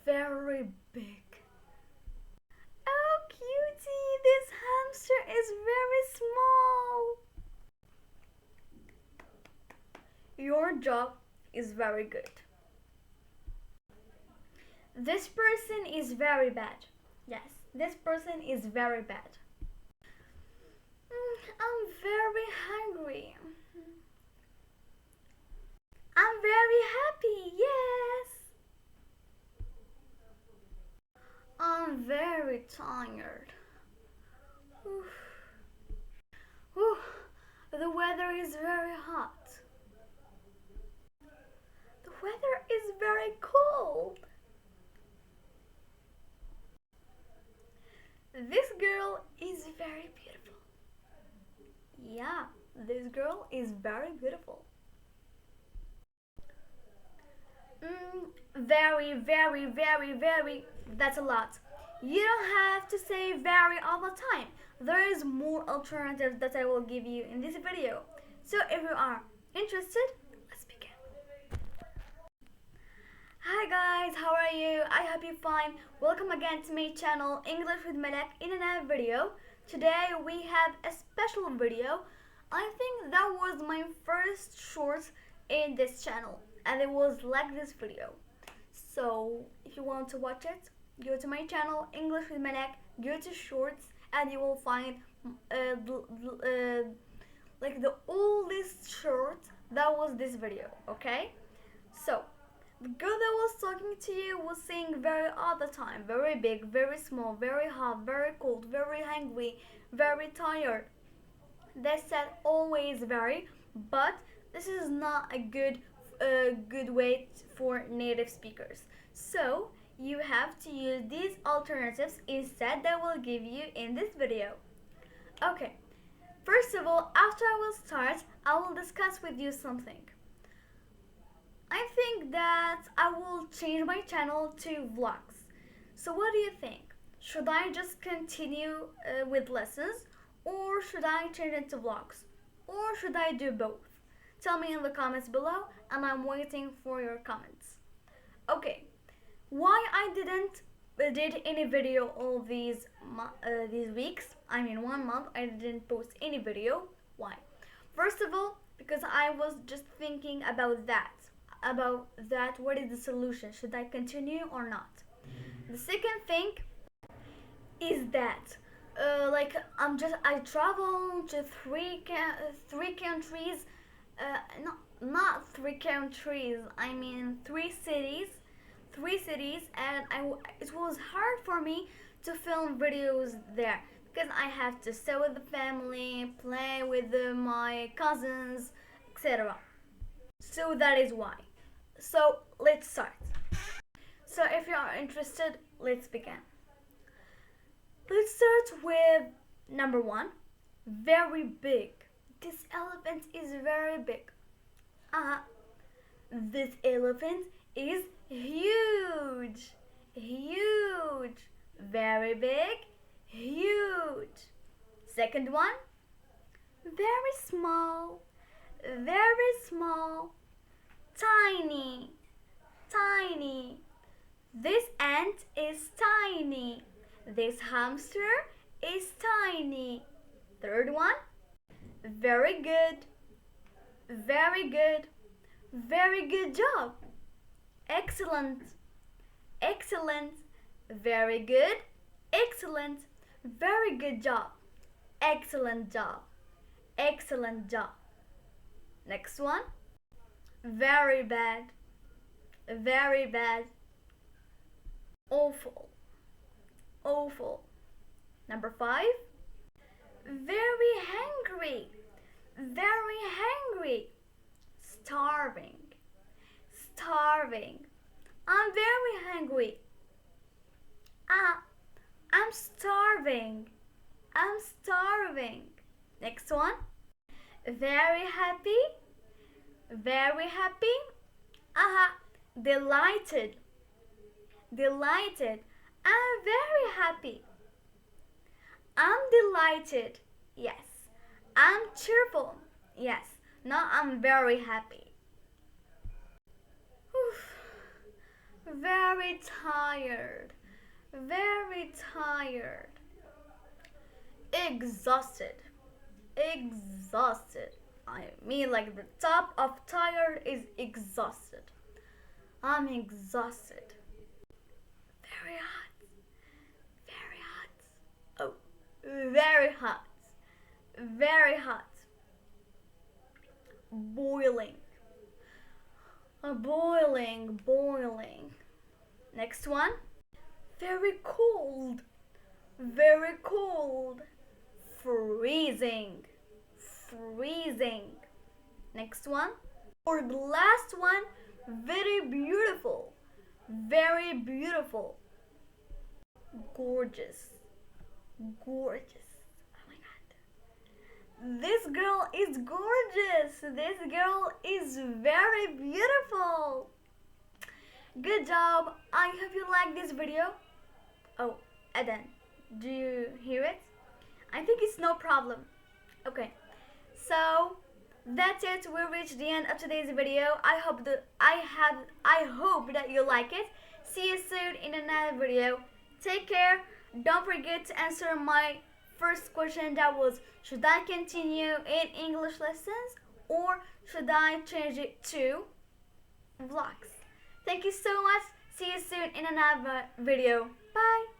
very big. Oh, cutie, this hamster is very small. Your job is very good. This person is very bad. Yes, this person is very bad. I'm very hungry. I'm very happy, yes. I'm very tired. The weather is very hot. The weather is very cold. This girl is very beautiful. Yeah, this girl is very beautiful. Very. That's a lot. You don't have to say very all the time. There is more alternatives that I will give you in this video. So if you are interested, let's begin. Hi guys, how are you? I hope you're fine. Welcome again to my channel English with Malak in another video. Today we have a special video. I think that was my first short in this channel and it was like this video. So if you want to watch it, go to my channel English with Malak, go to shorts and you will find like the oldest short that was this video, okay? So the girl that was talking to you was saying very all the time, very big, very small, very hot, very cold, very hungry, very tired. They said always very, but this is not a good way for native speakers. So you have to use these alternatives instead that I will give you in this video. Okay, first of all, after I will start, I will discuss with you something. I think that I will change my channel to vlogs. So what do you think? Should I just continue with lessons, or should I change it to vlogs? Or should I do both? Tell me in the comments below and I'm waiting for your comments. Okay, why I didn't did any video all these weeks, I mean 1 month I didn't post any video. Why? First of all, because I was just thinking about that, what is the solution? Should I continue or not? The second thing is that I travel to three countries, not 3 countries, I mean 3 cities, and it was hard for me to film videos there because I have to stay with the family, play with my cousins, etc. So that is why. So let's start. So if you are interested, let's begin. Let's start with number 1. Very big. This elephant is very big. This elephant is huge. Huge. Very big. Huge. Second one. Very small. Very small. Tiny. Tiny. This ant is tiny. This hamster is tiny. Third one. Very good. Very good. Very good job. Excellent. Excellent. Very good. Excellent. Very good job. Excellent job. Excellent job. Next one. Very bad. Very bad. Awful. Awful. Number 5. Very hungry. Very hungry. Starving. Starving. I'm very hungry. I'm starving. I'm starving. Next one. Very happy. Very happy. Delighted. Delighted. I'm very happy. I'm delighted. Yes. I'm cheerful. Yes. Now I'm very happy. very tired, very tired. Exhausted, exhausted. I mean, like the top of tired is exhausted. I'm exhausted. Very hot, very hot. Oh, very hot, very hot. Boiling, boiling, boiling. Next one. Very cold, very cold. Freezing, freezing. Next one. Or the last one. Very beautiful, very beautiful. Gorgeous, gorgeous. Oh my god. This girl is gorgeous. This girl is very beautiful. Good job. I hope you like this video. Oh, Eden, do you hear it? I think it's no problem. Okay, so that's it. We reached the end of today's video. I hope that you like it. See you soon in another video. Take care. Don't forget to answer my first question, that was, should I continue in English lessons or should I change it to vlogs? Thank you so much. See you soon in another video. Bye.